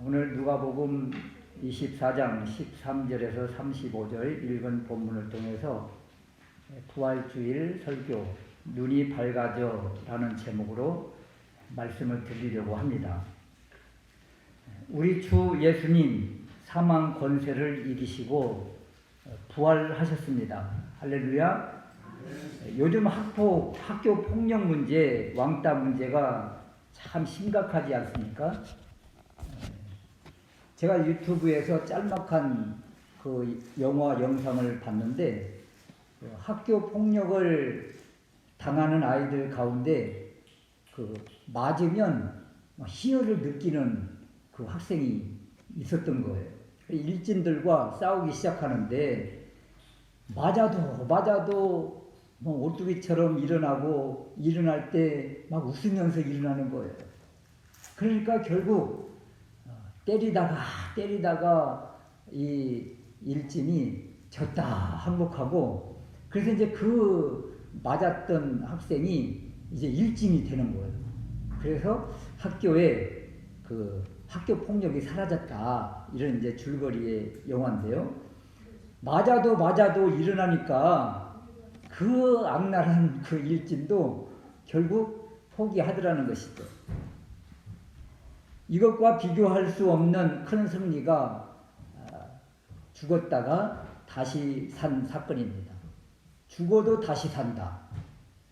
오늘 누가복음 24장 13절에서 35절 읽은 본문을 통해서 부활주일 설교 눈이 밝아져 라는 제목으로 말씀을 드리려고 합니다. 우리 주 예수님 사망 권세를 이기시고 부활하셨습니다. 할렐루야. 요즘 학교 폭력 문제, 왕따 문제가 참 심각하지 않습니까? 제가 유튜브에서 짤막한 그 영화 영상을 봤는데 학교 폭력을 당하는 아이들 가운데 그 맞으면 희열을 느끼는 그 학생이 있었던 거예요. 일진들과 싸우기 시작하는데 맞아도 뭐 오뚜기처럼 일어나고 일어날 때 막 웃으면서 일어나는 거예요. 그러니까 결국 때리다가 이 일진이 졌다 항복하고, 그래서 이제 그 맞았던 학생이 이제 일진이 되는 거예요. 그래서 학교에 그 학교 폭력이 사라졌다, 이런 이제 줄거리의 영화인데요. 맞아도 일어나니까 그 악랄한 그 일진도 결국 포기하더라는 것이죠. 이것과 비교할 수 없는 큰 승리가 죽었다가 다시 산 사건입니다. 죽어도 다시 산다.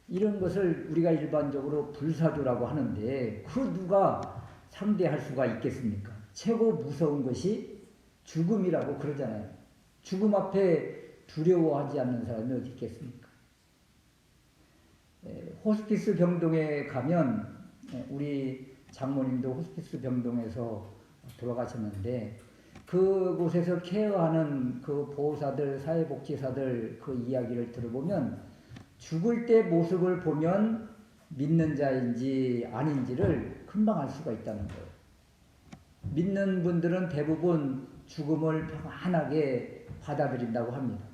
이런 것을 우리가 일반적으로 불사조라고 하는데 그 누가 상대할 수가 있겠습니까? 최고 무서운 것이 죽음이라고 그러잖아요. 죽음 앞에 두려워하지 않는 사람이 어디 있겠습니까? 호스피스 병동에 가면 우리 장모님도 호스피스 병동에서 돌아가셨는데 그곳에서 케어하는 그 보호사들, 사회복지사들 그 이야기를 들어보면 죽을 때 모습을 보면 믿는 자인지 아닌지를 금방 알 수가 있다는 거예요. 믿는 분들은 대부분 죽음을 평안하게 받아들인다고 합니다.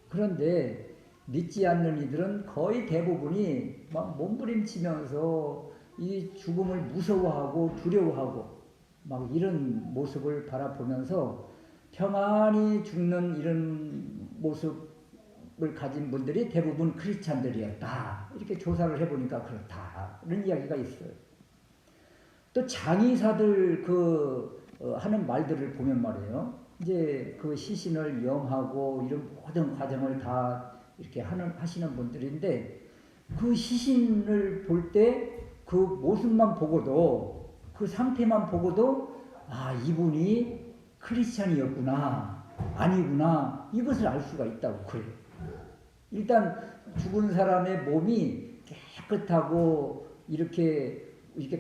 그런데 믿지 않는 이들은 거의 대부분이 막 몸부림치면서 이 죽음을 무서워하고 두려워하고 막 이런 모습을 바라보면서 평안히 죽는 이런 모습을 가진 분들이 대부분 크리스찬들이었다. 이렇게 조사를 해보니까 그렇다. 이런 이야기가 있어요. 또 장의사들 하는 말들을 보면 말이에요. 이제 그 시신을 염하고 이런 모든 과정을 다 이렇게 하시는 분들인데 그 시신을 볼 때 그 모습만 보고도, 그 상태만 보고도 이분이 크리스찬이었구나, 아니구나, 이것을 알 수가 있다고 그래요. 일단 죽은 사람의 몸이 깨끗하고 이렇게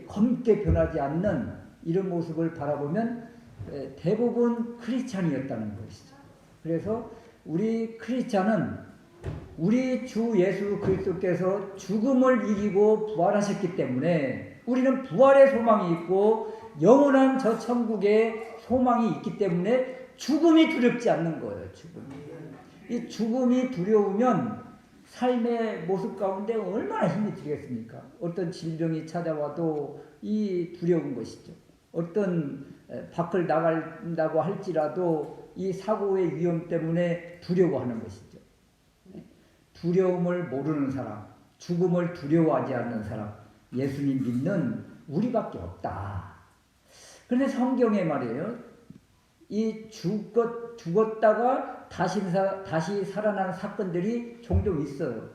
검게 변하지 않는 이런 모습을 바라보면 대부분 크리스찬이었다는 것이죠. 그래서 우리 크리스찬은 우리 주 예수 그리스도께서 죽음을 이기고 부활하셨기 때문에 우리는 부활의 소망이 있고 영원한 저 천국의 소망이 있기 때문에 죽음이 두렵지 않는 거예요. 이 죽음이 두려우면 삶의 모습 가운데 얼마나 힘이 들겠습니까? 어떤 질병이 찾아와도 이 두려운 것이죠. 어떤 밖을 나간다고 할지라도 이 사고의 위험 때문에 두려워하는 것이죠. 두려움을 모르는 사람, 죽음을 두려워하지 않는 사람, 예수님 믿는 우리밖에 없다. 그런데 성경에 말이에요, 이 죽었다가 다시 살아난 사건들이 종종 있어요.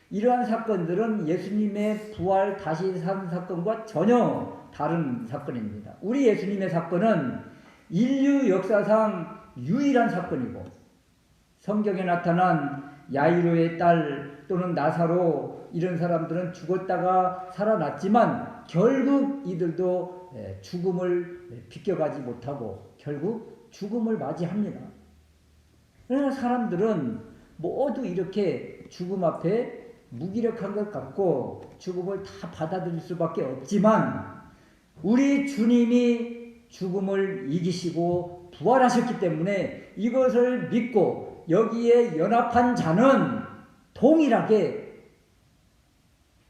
이러한 사건들은 예수님의 부활 다시 산 사건과 전혀 다른 사건입니다. 우리 예수님의 사건은 인류 역사상 유일한 사건이고, 성경에 나타난 야이로의 딸 또는 나사로 이런 사람들은 죽었다가 살아났지만 결국 이들도 죽음을 비껴가지 못하고 결국 죽음을 맞이합니다. 그러나 사람들은 모두 이렇게 죽음 앞에 무기력한 것 같고 죽음을 다 받아들일 수밖에 없지만 우리 주님이 죽음을 이기시고 부활하셨기 때문에 이것을 믿고 여기에 연합한 자는 동일하게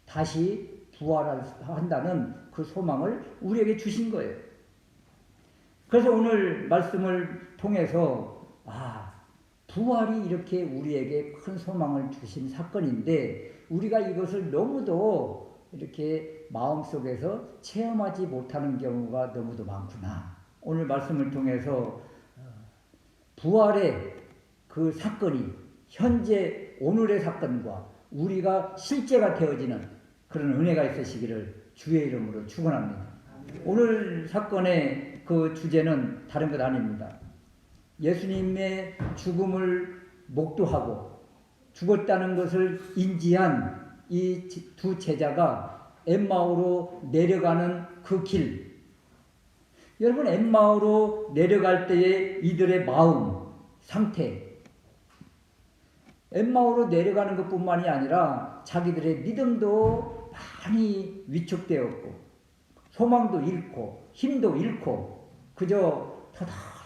다시 부활한다는 그 소망을 우리에게 주신 거예요. 그래서 오늘 말씀을 통해서 부활이 이렇게 우리에게 큰 소망을 주신 사건인데 우리가 이것을 너무도 이렇게 마음속에서 체험하지 못하는 경우가 너무도 많구나. 오늘 말씀을 통해서 부활의 그 사건이 현재 오늘의 사건과 우리가 실제가 되어지는 그런 은혜가 있으시기를 주의 이름으로 축원합니다. 오늘 사건의 그 주제는 다른 것 아닙니다. 예수님의 죽음을 목도하고 죽었다는 것을 인지한 이 두 제자가 엠마오로 내려가는 그 길. 여러분, 엠마오로 내려갈 때의 이들의 마음, 상태. 엠마오로 내려가는 것뿐만이 아니라 자기들의 믿음도 많이 위축되었고 소망도 잃고 힘도 잃고 그저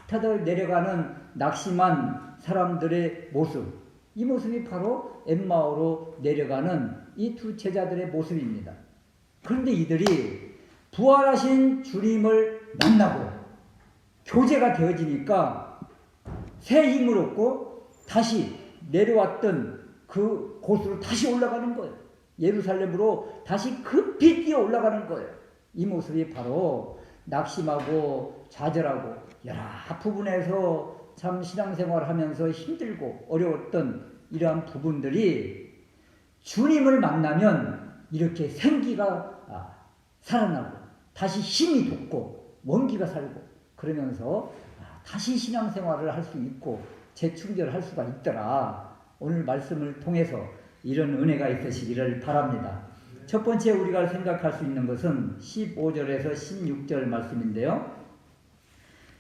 터덜터덜 내려가는 낙심한 사람들의 모습, 이 모습이 바로 엠마오로 내려가는 이 두 제자들의 모습입니다. 그런데 이들이 부활하신 주님을 만나고 교제가 되어지니까 새 힘을 얻고 다시 내려왔던 그 곳으로 다시 올라가는 거예요. 예루살렘으로 다시 급히 뛰어 올라가는 거예요. 이 모습이 바로 낙심하고 좌절하고 여러 부분에서 참 신앙생활을 하면서 힘들고 어려웠던 이러한 부분들이 주님을 만나면 이렇게 생기가 살아나고 다시 힘이 돋고 원기가 살고 그러면서 다시 신앙생활을 할 수 있고 재충전을 할 수가 있더라. 오늘 말씀을 통해서 이런 은혜가 있으시기를 바랍니다. 첫 번째 우리가 생각할 수 있는 것은 15절에서 16절 말씀인데요.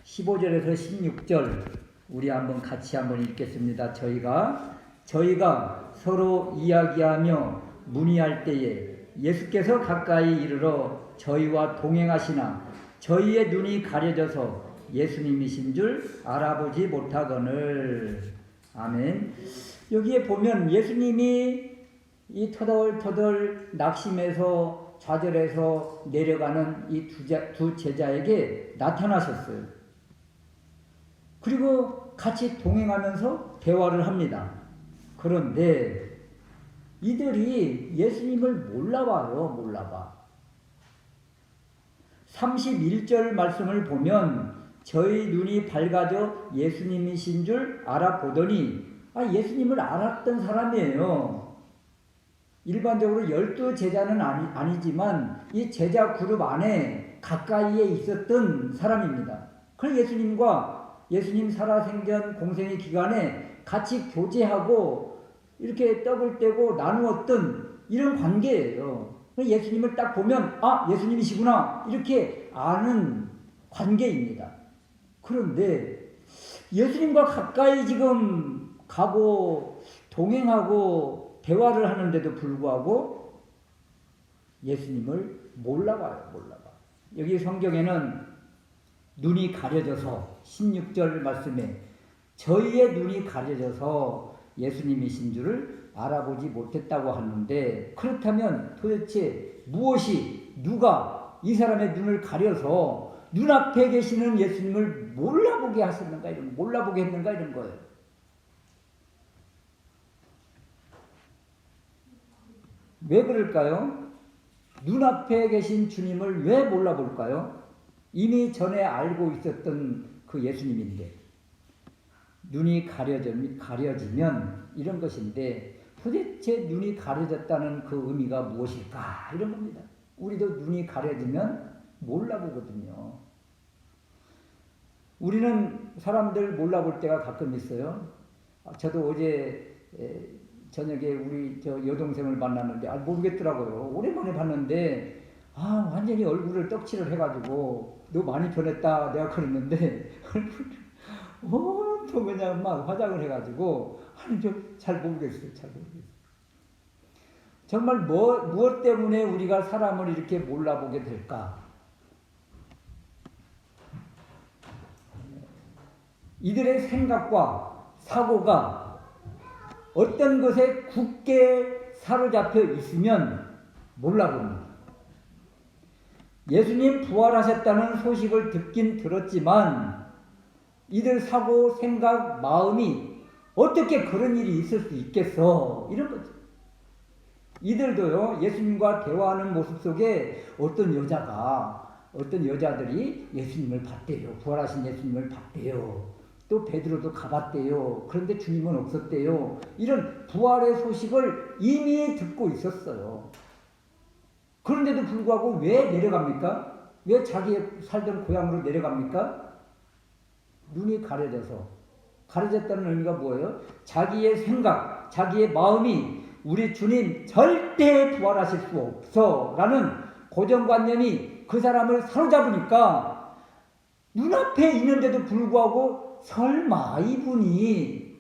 15절에서 16절 우리 같이 한번 읽겠습니다. 저희가 서로 이야기하며 문의할 때에 예수께서 가까이 이르러 저희와 동행하시나 저희의 눈이 가려져서 예수님이신 줄 알아보지 못하거늘. 아멘. 여기에 보면 예수님이 이 터덜터덜 낙심해서 좌절해서 내려가는 이 두 제자에게 나타나셨어요. 그리고 같이 동행하면서 대화를 합니다. 그런데 이들이 예수님을 몰라봐. 31절 말씀을 보면 저희 눈이 밝아져 예수님이신 줄 알아보더니 예수님을 알았던 사람이에요. 일반적으로 12제자는 아니지만 이 제자 그룹 안에 가까이에 있었던 사람입니다. 그래서 예수님 살아생전 공생의 기간에 같이 교제하고 이렇게 떡을 떼고 나누었던 이런 관계예요. 예수님을 딱 보면 예수님이시구나 이렇게 아는 관계입니다. 그런데 예수님과 가까이 지금 가고 동행하고 대화를 하는데도 불구하고 예수님을 몰라봐요. 여기 성경에는 눈이 가려져서 16절 말씀에 저희의 눈이 가려져서 예수님이신 줄을 알아보지 못했다고 하는데, 그렇다면 도대체 누가 이 사람의 눈을 가려서 눈앞에 계시는 예수님을 몰라보게 했는가 이런 거예요. 왜 그럴까요? 눈앞에 계신 주님을 왜 몰라볼까요? 이미 전에 알고 있었던 그 예수님인데 눈이 가려지면 이런 것인데, 도대체 눈이 가려졌다는 그 의미가 무엇일까 이런 겁니다. 우리도 눈이 가려지면 몰라보거든요. 우리는 사람들 몰라볼 때가 가끔 있어요. 저도 어제 저녁에 우리 여동생을 만났는데 모르겠더라고요. 오랜만에 봤는데 완전히 얼굴을 떡칠을 해가지고 너 많이 변했다 내가 그랬는데 또 그냥 막 화장을 해가지고 잘 모르겠어요. 정말 무엇 때문에 우리가 사람을 이렇게 몰라보게 될까? 이들의 생각과 사고가 어떤 것에 굳게 사로잡혀 있으면 몰라봅니다. 예수님 부활하셨다는 소식을 듣긴 들었지만 이들 사고, 생각, 마음이 어떻게 그런 일이 있을 수 있겠어? 이런 거죠. 이들도요, 예수님과 대화하는 모습 속에 어떤 여자들이 예수님을 봤대요. 부활하신 예수님을 봤대요. 또 베드로도 가봤대요. 그런데 주님은 없었대요. 이런 부활의 소식을 이미 듣고 있었어요. 그런데도 불구하고 왜 내려갑니까? 왜 자기 살던 고향으로 내려갑니까? 눈이 가려졌다는 의미가 뭐예요? 자기의 생각, 자기의 마음이 우리 주님 절대 부활하실 수 없어 라는 고정관념이 그 사람을 사로잡으니까 눈앞에 있는데도 불구하고 설마 이분이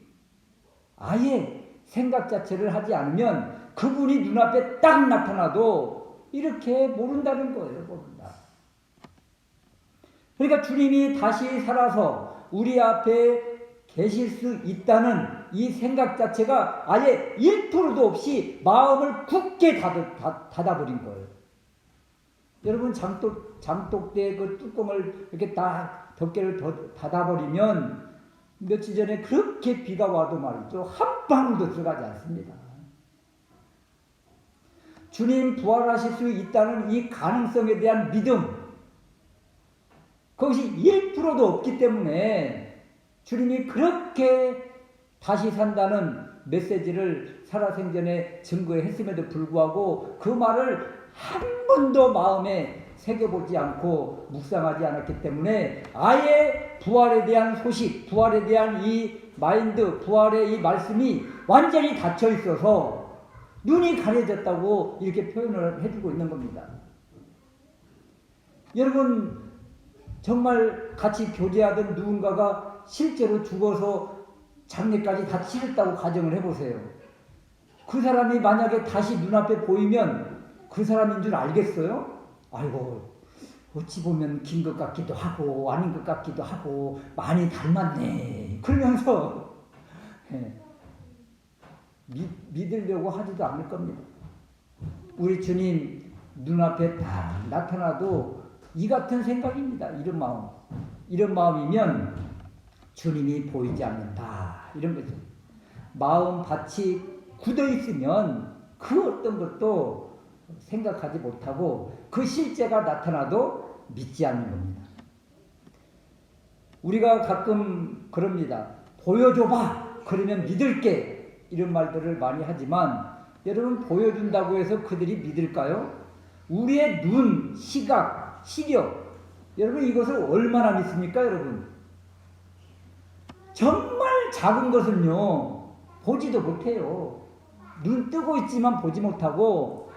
아예 생각 자체를 하지 않으면 그분이 눈앞에 딱 나타나도 이렇게 모른다는 거예요. 모른다. 그러니까 주님이 다시 살아서 우리 앞에 계실 수 있다는 이 생각 자체가 아예 1%도 없이 마음을 굳게 닫아버린 거예요. 여러분 장독대 그 뚜껑을 이렇게 딱 덮개를 닫아버리면 며칠 전에 그렇게 비가 와도 말이죠. 한 방울도 들어가지 않습니다. 주님 부활하실 수 있다는 이 가능성에 대한 믿음, 그것이 1%도 없기 때문에 주님이 그렇게 다시 산다는 메시지를 살아생전에 증거했음에도 불구하고 그 말을 한 번도 마음에 새겨보지 않고 묵상하지 않았기 때문에 아예 부활에 대한 소식, 부활에 대한 이 마인드, 부활의 이 말씀이 완전히 닫혀 있어서 눈이 가려졌다고 이렇게 표현을 해주고 있는 겁니다. 여러분, 정말 같이 교제하던 누군가가 실제로 죽어서 장례까지 다 치렀다고 가정을 해보세요. 그 사람이 만약에 다시 눈앞에 보이면 그 사람인 줄 알겠어요? 아이고, 어찌 보면 긴 것 같기도 하고 아닌 것 같기도 하고 많이 닮았네 그러면서 믿으려고 하지도 않을 겁니다. 우리 주님 눈앞에 딱 나타나도 이 같은 생각입니다. 이런 마음이면 주님이 보이지 않는다 이런 거죠. 마음밭이 굳어 있으면 그 어떤 것도 생각하지 못하고 그 실제가 나타나도 믿지 않는 겁니다. 우리가 가끔 그럽니다. 보여줘봐 그러면 믿을게 이런 말들을 많이 하지만 여러분 보여준다고 해서 그들이 믿을까요? 우리의 눈, 시각, 시력 여러분 이것을 얼마나 믿습니까 여러분? 정말 작은 것은요 보지도 못해요. 눈 뜨고 있지만 보지 못하고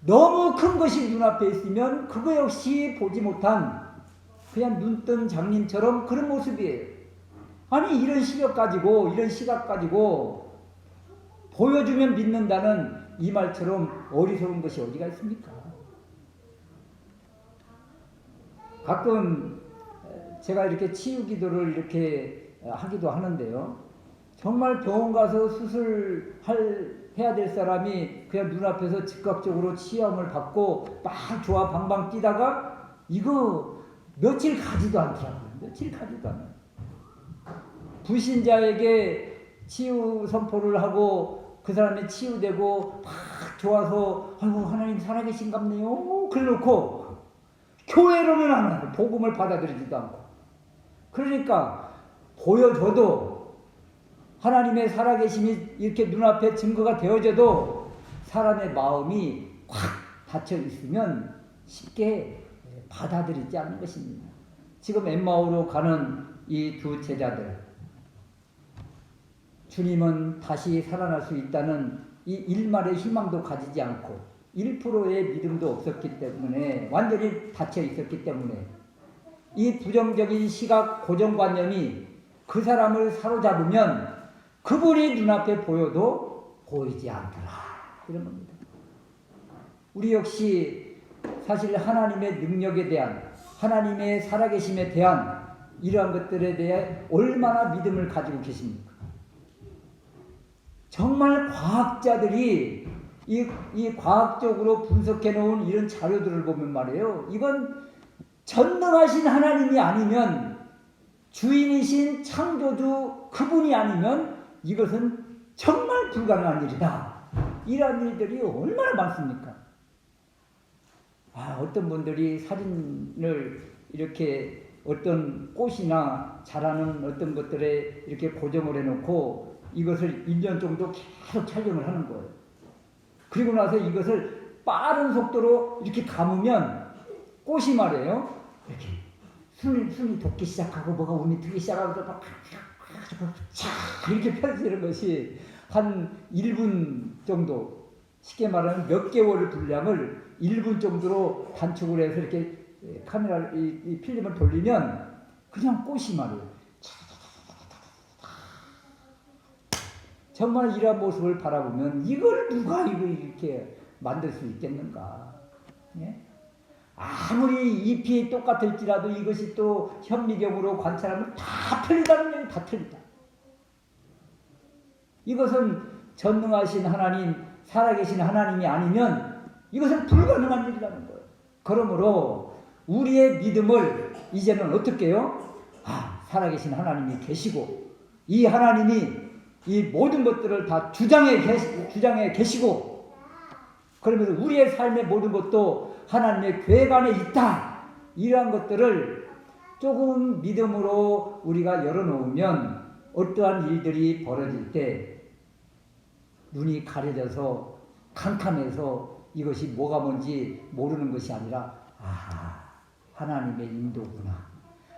너무 큰 것이 눈앞에 있으면 그거 역시 보지 못한 그냥 눈뜬 장님처럼 그런 모습이에요. 아니 이런 시력 가지고 이런 시각 가지고 보여주면 믿는다는 이 말처럼 어리석은 것이 어디가 있습니까? 가끔 제가 이렇게 치유 기도를 이렇게 하기도 하는데요. 정말 병원 가서 해야 될 사람이 그냥 눈앞에서 즉각적으로 치유함을 받고 막 좋아 방방 뛰다가 이거 며칠 가지도 않더라고요. 며칠 가지도 않아요. 불신자에게 치유 선포를 하고 그 사람이 치유되고 막 좋아서 아이고 하나님 살아계신갑네요. 그래놓고 교회로는 안 와요. 복음을 받아들이지도 않고. 그러니까 보여줘도 하나님의 살아계심이 이렇게 눈앞에 증거가 되어져도 사람의 마음이 확 닫혀 있으면 쉽게 받아들이지 않는 것입니다. 지금 엠마오로 가는 이 두 제자들 주님은 다시 살아날 수 있다는 이 일말의 희망도 가지지 않고 1%의 믿음도 없었기 때문에 완전히 닫혀 있었기 때문에 이 부정적인 시각 고정관념이 그 사람을 사로잡으면 그분이 눈앞에 보여도 보이지 않더라 이런 겁니다. 우리 역시 사실 하나님의 능력에 대한 하나님의 살아계심에 대한 이러한 것들에 대해 얼마나 믿음을 가지고 계십니까? 정말 과학자들이 이 과학적으로 분석해 놓은 이런 자료들을 보면 말이에요. 이건 전능하신 하나님이 아니면, 주인이신 창조주 그분이 아니면 이것은 정말 불가능한 일이다. 이러한 일들이 얼마나 많습니까? 어떤 분들이 사진을 이렇게 어떤 꽃이나 자라는 어떤 것들에 이렇게 고정을 해놓고 이것을 1년 정도 계속 촬영을 하는 거예요. 그리고 나서 이것을 빠른 속도로 이렇게 감으면 꽃이 말이에요. 이렇게 숨이 돋기 시작하고 뭐가 운이 트기 시작하고 막 이렇게 펼치는 것이 한 1분 정도, 쉽게 말하면 몇 개월 분량을 1분 정도로 단축을 해서 이렇게 카메라를 이 필름을 돌리면 그냥 꽃이 말이에요. 정말 이러한 모습을 바라보면 이걸 누가 이렇게 만들 수 있겠는가? 예? 아무리 잎이 똑같을지라도 이것이 또 현미경으로 관찰하면 다 틀리다는 얘기, 다 틀리다. 이것은 전능하신 하나님, 살아계신 하나님이 아니면 이것은 불가능한 일이라는 거예요. 그러므로 우리의 믿음을 이제는 어떻게 해요? 살아계신 하나님이 계시고, 이 하나님이 이 모든 것들을 다 주장해 계시고, 그러면서 우리의 삶의 모든 것도 하나님의 계획 안에 있다. 이러한 것들을 조금 믿음으로 우리가 열어놓으면 어떠한 일들이 벌어질 때 눈이 가려져서 캄캄해서 이것이 뭐가 뭔지 모르는 것이 아니라 하나님의 인도구나.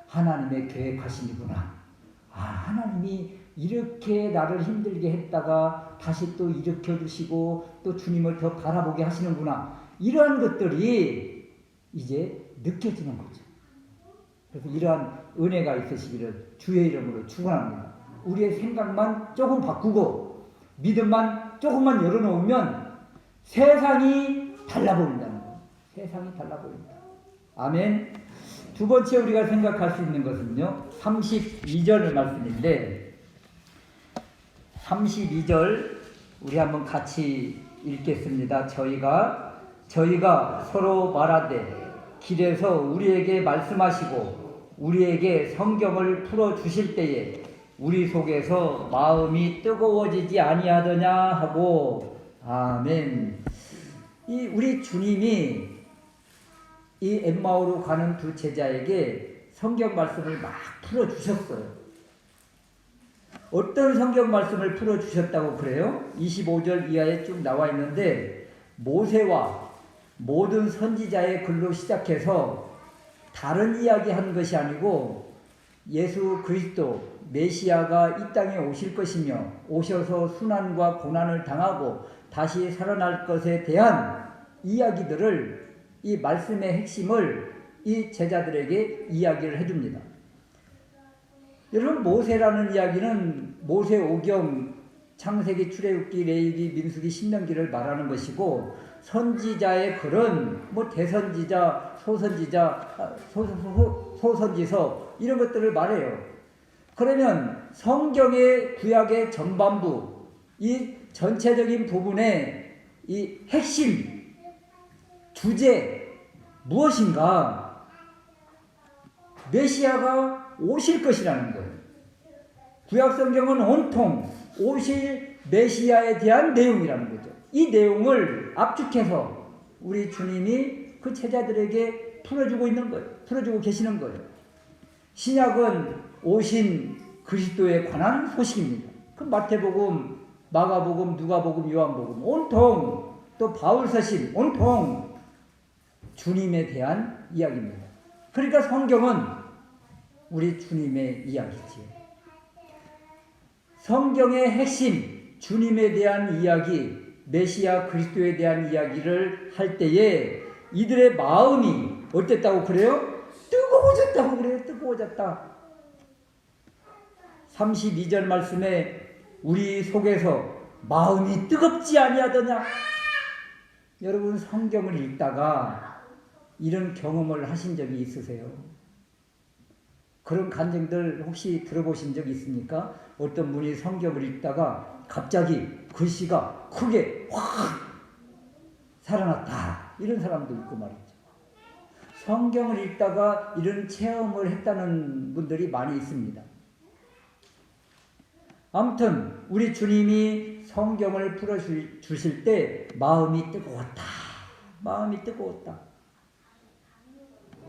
하나님의 계획하심이구나. 하나님이 이렇게 나를 힘들게 했다가 다시 또 일으켜주시고 또 주님을 더 바라보게 하시는구나. 이러한 것들이 이제 느껴지는 거죠. 그래서 이러한 은혜가 있으시기를 주의 이름으로 축원합니다. 우리의 생각만 조금 바꾸고 믿음만 조금만 열어놓으면 세상이 달라 보인다는 거예요. 세상이 달라 보인다. 아멘. 두 번째 우리가 생각할 수 있는 것은요, 32절 말씀인데, 32절 우리 한번 같이 읽겠습니다. 저희가 서로 말하되 길에서 우리에게 말씀하시고 우리에게 성경을 풀어 주실 때에 우리 속에서 마음이 뜨거워지지 아니하더냐 하고. 아멘. 우리 주님이 이 엠마오로 가는 두 제자에게 성경 말씀을 막 풀어 주셨어요. 어떤 성경 말씀을 풀어 주셨다고 그래요? 25절 이하에 쭉 나와 있는데, 모세와 모든 선지자의 글로 시작해서 다른 이야기 한 것이 아니고 예수 그리스도 메시아가 이 땅에 오실 것이며 오셔서 순환과 고난을 당하고 다시 살아날 것에 대한 이야기들을, 이 말씀의 핵심을 이 제자들에게 이야기를 해줍니다. 여러분, 모세라는 이야기는 모세오경, 창세기, 출애굽기, 레위기, 민수기, 신명기를 말하는 것이고, 선지자의 글은 뭐 대선지자, 소선지자, 소선지서 이런 것들을 말해요. 그러면 성경의 구약의 전반부, 이 전체적인 부분의 이 핵심 주제 무엇인가? 메시아가 오실 것이라는 거예요. 구약 성경은 온통 오실 메시아에 대한 내용이라는 거죠. 이 내용을 압축해서 우리 주님이 그 제자들에게 풀어주고 있는 거예요. 풀어주고 계시는 거예요. 신약은 오신 그리스도에 관한 소식입니다. 그 마태복음, 마가복음, 누가복음, 요한복음 온통, 또 바울서신 온통 주님에 대한 이야기입니다. 그러니까 성경은 우리 주님의 이야기지요. 성경의 핵심, 주님에 대한 이야기, 메시아 그리스도에 대한 이야기를 할 때에 이들의 마음이 어땠다고 그래요? 뜨거워졌다고 그래요. 뜨거워졌다. 32절 말씀에 우리 속에서 마음이 뜨겁지 아니하더냐. 여러분, 성경을 읽다가 이런 경험을 하신 적이 있으세요? 그런 간증들 혹시 들어보신 적 있습니까? 어떤 분이 성경을 읽다가 갑자기 글씨가 크게 확 살아났다. 이런 사람도 있고 말이죠. 성경을 읽다가 이런 체험을 했다는 분들이 많이 있습니다. 아무튼 우리 주님이 성경을 풀어주실 때 마음이 뜨거웠다. 마음이 뜨거웠다.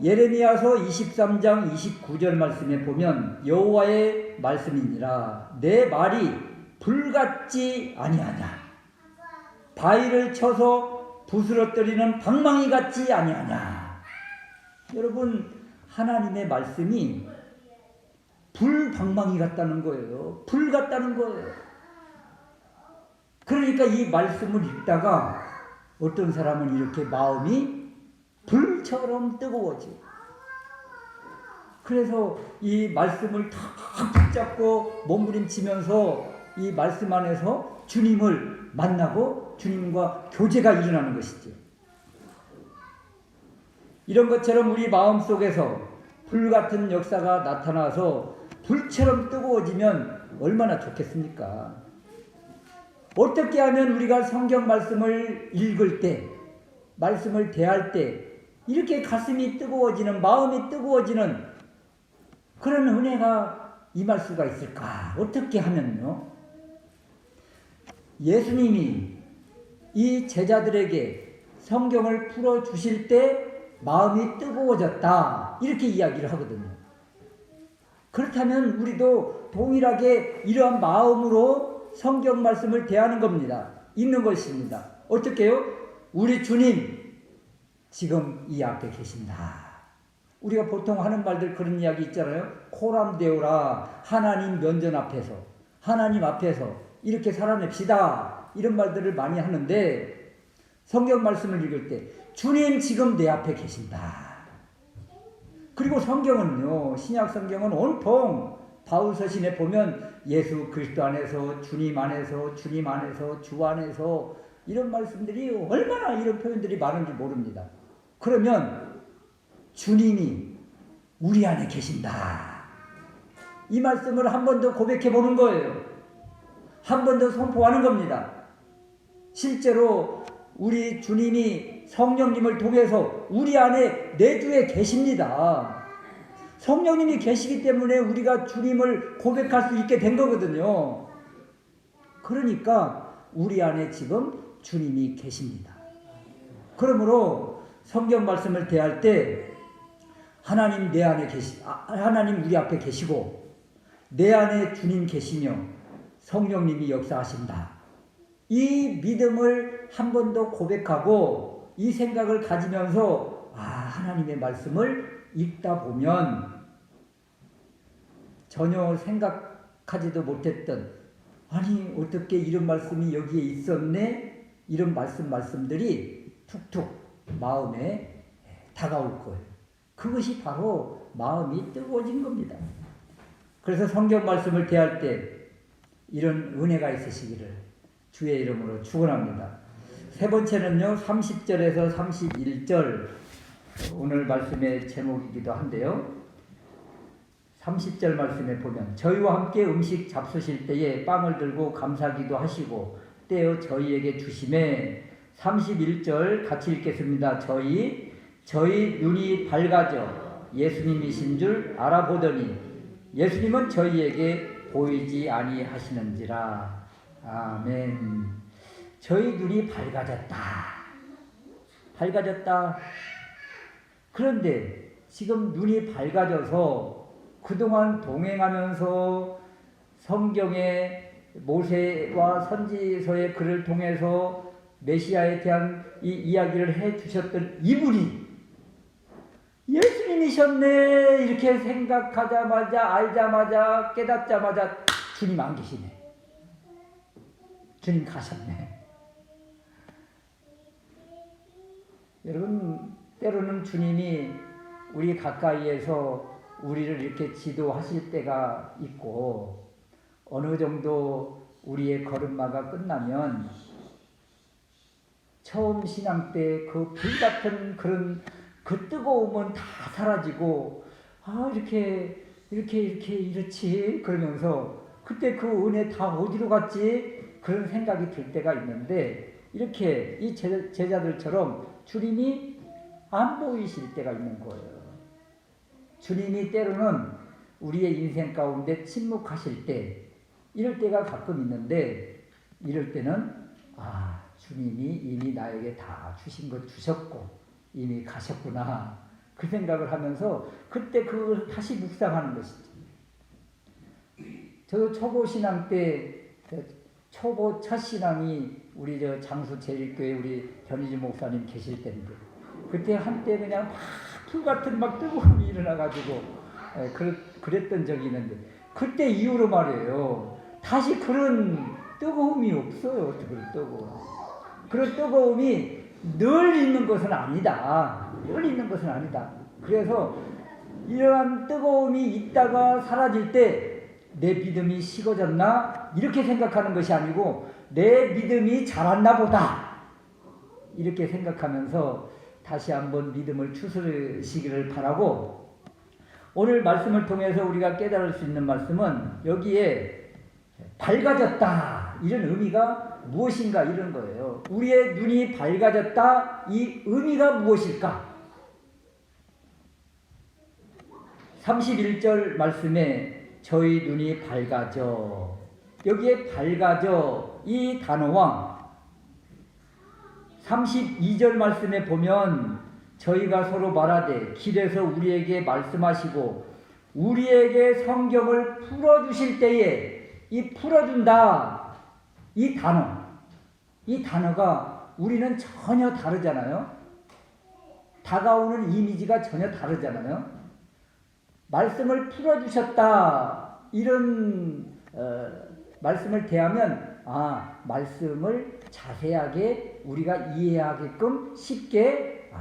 예레미야서 23장 29절 말씀에 보면 여호와의 말씀이니라 내 말이 불같지 아니하냐 바위를 쳐서 부스러뜨리는 방망이 같지 아니하냐. 여러분 하나님의 말씀이 불방망이 같다는 거예요. 불 같다는 거예요. 그러니까 이 말씀을 읽다가 어떤 사람은 이렇게 마음이 불처럼 뜨거워져. 그래서 이 말씀을 탁 붙잡고 몸부림치면서 이 말씀 안에서 주님을 만나고 주님과 교제가 일어나는 것이죠. 이런 것처럼 우리 마음속에서 불같은 역사가 나타나서 불처럼 뜨거워지면 얼마나 좋겠습니까? 어떻게 하면 우리가 성경 말씀을 읽을 때, 말씀을 대할 때 이렇게 가슴이 뜨거워지는, 마음이 뜨거워지는 그런 은혜가 임할 수가 있을까? 어떻게 하면요? 예수님이 이 제자들에게 성경을 풀어주실 때 마음이 뜨거워졌다. 이렇게 이야기를 하거든요. 그렇다면 우리도 동일하게 이러한 마음으로 성경 말씀을 대하는 겁니다. 읽는 것입니다. 어떻게 해요? 우리 주님 지금 이 앞에 계신다. 우리가 보통 하는 말들 그런 이야기 있잖아요. 코람데오라 하나님 면전 앞에서 하나님 앞에서 이렇게 살아냅시다. 이런 말들을 많이 하는데 성경 말씀을 읽을 때 주님 지금 내 앞에 계신다. 그리고 성경은요, 신약 성경은 온통 바울 서신에 보면 예수 그리스도 안에서 주님 안에서 주님 안에서 주 안에서 이런 말씀들이 얼마나 이런 표현들이 많은지 모릅니다. 그러면 주님이 우리 안에 계신다. 이 말씀을 한 번 더 고백해 보는 거예요. 한 번 더 선포하는 겁니다. 실제로 우리 주님이 성령님을 통해서 우리 안에 내주에 계십니다. 성령님이 계시기 때문에 우리가 주님을 고백할 수 있게 된 거거든요. 그러니까 우리 안에 지금 주님이 계십니다. 그러므로 성경 말씀을 대할 때 하나님 내 안에 하나님 우리 앞에 계시고 내 안에 주님 계시며 성령님이 역사하신다. 이 믿음을 한 번 더 고백하고 이 생각을 가지면서 하나님의 말씀을 읽다 보면 전혀 생각하지도 못했던 아니 어떻게 이런 말씀이 여기에 있었네 이런 말씀들이 툭툭 마음에 다가올 거예요. 그것이 바로 마음이 뜨거워진 겁니다. 그래서 성경 말씀을 대할 때 이런 은혜가 있으시기를 주의 이름으로 축원합니다. 세 번째는요, 30절에서 31절 오늘 말씀의 제목이기도 한데요. 30절 말씀에 보면 저희와 함께 음식 잡수실 때에 빵을 들고 감사기도 하시고 떼어 저희에게 주심에 31절 같이 읽겠습니다. 저희 눈이 밝아져 예수님이신 줄 알아보더니 예수님은 저희에게 보이지 아니하시는지라. 아멘. 저희 눈이 밝아졌다. 그런데 지금 눈이 밝아져서 그동안 동행하면서 성경의 모세와 선지서의 글을 통해서 메시아에 대한 이 이야기를 해주셨던 이분이 예수님이셨네 이렇게 생각하자마자 알자마자 깨닫자마자 주님 안 계시네. 주님 가셨네. 여러분 때로는 주님이 우리 가까이에서 우리를 이렇게 지도하실 때가 있고 어느 정도 우리의 걸음마가 끝나면 처음 신앙 때 그 불같은 그런 그 뜨거움은 다 사라지고 이렇지 그러면서 그때 그 은혜 다 어디로 갔지 그런 생각이 들 때가 있는데 이렇게 이 제자들처럼 주님이 안 보이실 때가 있는 거예요. 주님이 때로는 우리의 인생 가운데 침묵하실 때, 이럴 때가 가끔 있는데, 이럴 때는 주님이 이미 나에게 다 주신 것 주셨고 이미 가셨구나, 그 생각을 하면서 그때 그걸 다시 묵상하는 것이죠. 저도 초보 신앙 때, 초보 첫 신앙이 우리 장수 제일교회 우리 변희주 목사님 계실 때인데, 그때 한때 그냥 막 불같은 막 뜨거움이 일어나가지고 그랬던 적이 있는데, 그때 이후로 말이에요, 다시 그런 뜨거움이 없어요. 그런 뜨거움이 늘 있는 것은 아니다. 늘 있는 것은 아니다. 그래서 이러한 뜨거움이 있다가 사라질 때 내 믿음이 식어졌나? 이렇게 생각하는 것이 아니고 내 믿음이 자랐나 보다, 이렇게 생각하면서 다시 한번 믿음을 추스르시기를 바라고, 오늘 말씀을 통해서 우리가 깨달을 수 있는 말씀은 여기에 밝아졌다, 이런 의미가 무엇인가, 이런 거예요. 우리의 눈이 밝아졌다, 이 의미가 무엇일까? 31절 말씀에 저희 눈이 밝아져, 여기에 밝아져 이 단어와 32절 말씀에 보면 저희가 서로 말하되 길에서 우리에게 말씀하시고 우리에게 성경을 풀어주실 때에, 이 풀어준다, 이 단어가 우리는 전혀 다르잖아요. 다가오는 이미지가 전혀 다르잖아요. 말씀을 풀어주셨다, 이런 말씀을 대하면 말씀을 자세하게 우리가 이해하게끔 쉽게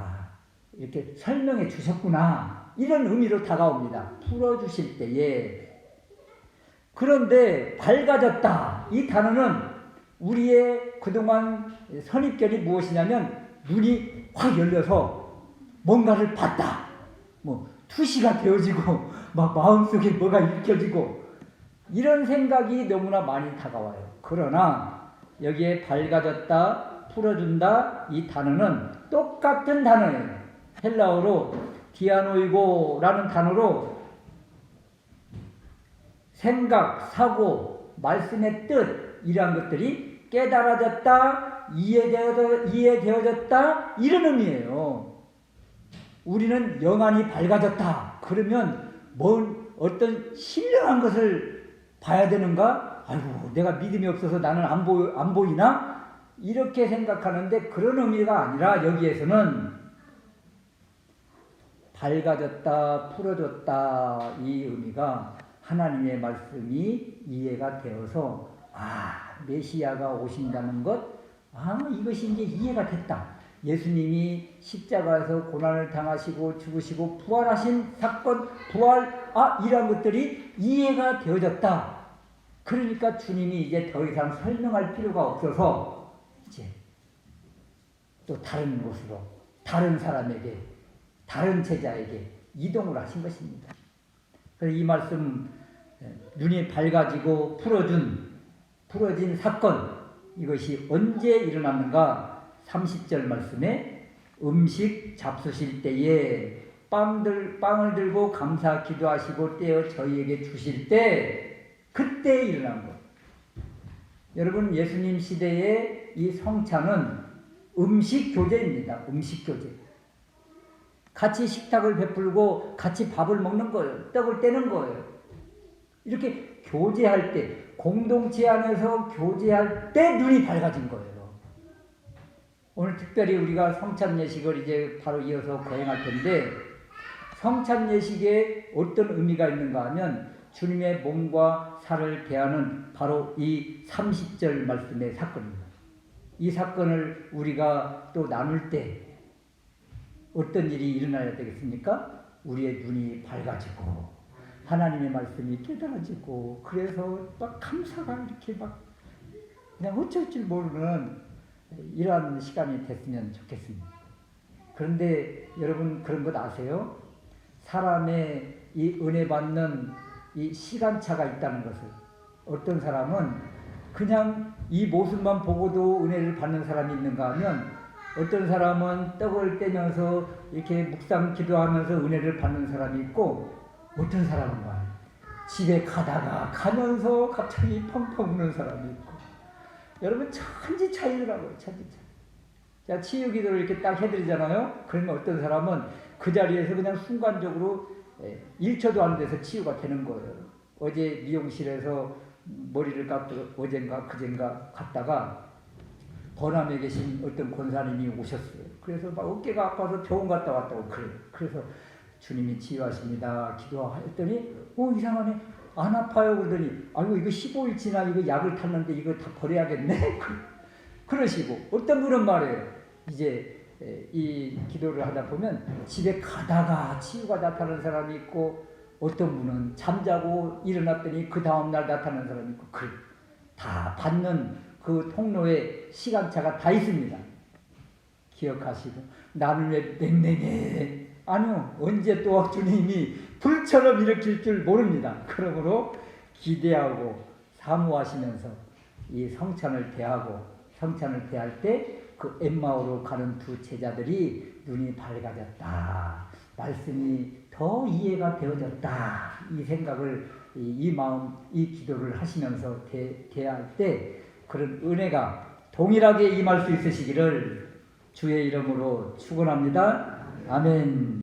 이렇게 설명해 주셨구나, 이런 의미로 다가옵니다. 풀어주실 때에. 그런데 밝아졌다, 이 단어는 우리의 그동안 선입견이 무엇이냐면 눈이 확 열려서 뭔가를 봤다, 투시가 되어지고 막 마음속에 뭐가 일으켜지고, 이런 생각이 너무나 많이 다가와요. 그러나 여기에 밝아졌다, 풀어준다, 이 단어는 똑같은 단어예요. 헬라어로 디아노이고라는 단어로 생각, 사고, 말씀의 뜻, 이러한 것들이 깨달아졌다, 이해되어졌다, 이런 의미예요. 우리는 영안이 밝아졌다 그러면 어떤 신령한 것을 봐야 되는가? 아이고, 내가 믿음이 없어서 나는 안 보이나? 이렇게 생각하는데, 그런 의미가 아니라 여기에서는 밝아졌다, 풀어졌다, 이 의미가 하나님의 말씀이 이해가 되어서 메시아가 오신다는 것, 이것이 이제 이해가 됐다. 예수님이 십자가에서 고난을 당하시고 죽으시고 부활하신 사건, 부활, 이런 것들이 이해가 되어졌다. 그러니까 주님이 이제 더 이상 설명할 필요가 없어서 이제 또 다른 곳으로, 다른 사람에게, 다른 제자에게 이동을 하신 것입니다. 그래서 이 말씀, 눈이 밝아지고 풀어진 사건, 이것이 언제 일어났는가? 30절 말씀에 음식 잡수실 때에 빵을 들고 감사 기도하시고 떼어 저희에게 주실 때, 그때 일어난 것. 여러분, 예수님 시대의 이 성찬은 음식 교제입니다. 음식 교제. 같이 식탁을 베풀고 같이 밥을 먹는 거예요. 떡을 떼는 거예요. 이렇게 교제할 때, 공동체 안에서 교제할 때 눈이 밝아진 거예요. 오늘 특별히 우리가 성찬 예식을 이제 바로 이어서 거행할 텐데, 성찬 예식에 어떤 의미가 있는가 하면 주님의 몸과 살을 대하는 바로 이 30절 말씀의 사건입니다. 이 사건을 우리가 또 나눌 때 어떤 일이 일어나야 되겠습니까? 우리의 눈이 밝아지고 하나님의 말씀이 깨달아지고, 그래서 막 감사가 이렇게 막 그냥 어쩔 줄 모르는 이러한 시간이 됐으면 좋겠습니다. 그런데 여러분, 그런 것 아세요? 사람의 이 은혜 받는 이 시간차가 있다는 것을. 어떤 사람은 그냥 이 모습만 보고도 은혜를 받는 사람이 있는가 하면 어떤 사람은 떡을 떼면서 이렇게 묵상 기도하면서 은혜를 받는 사람이 있고 어떤 사람은 말이에요. 집에 가면서 갑자기 펑펑 우는 사람이 있고 여러분 천지 차이더라고요. 천지 차이. 자, 치유 기도를 이렇게 딱 해드리잖아요. 그러면 어떤 사람은 그 자리에서 그냥 순간적으로 1초도 안 돼서 치유가 되는 거예요. 어제 미용실에서 머리를 깎고 어젠가 그젠가 갔다가 번암에 계신 어떤 권사님이 오셨어요. 그래서 막 어깨가 아파서 병원 갔다 왔다고 그래요. 그래서 주님이 치유하십니다. 기도했더니 이상하네. 안 아파요. 그러더니 아이고 이거 15일 지나 이거 약을 탔는데 이거 다 버려야겠네. 그러시고 어떤 분은 말해요. 이제 이 기도를 하다 보면 집에 가다가 치유가 나타나는 사람이 있고 어떤 분은 잠자고 일어났더니 그 다음날 나타나는 사람이 있고 다 받는 그 통로에 시간차가 다 있습니다. 기억하시고 나는 왜 냉랭해? 아니요. 언제 또 주님이 불처럼 일으킬 줄 모릅니다. 그러므로 기대하고 사모하시면서 이 성찬을 대할 때 그 엠마오로 가는 두 제자들이 눈이 밝아졌다. 말씀이 더 이해가 되어졌다. 이 생각을 이 마음 이 기도를 하시면서 대할 때 그런 은혜가 동일하게 임할 수 있으시기를 주의 이름으로 축원합니다. 아멘.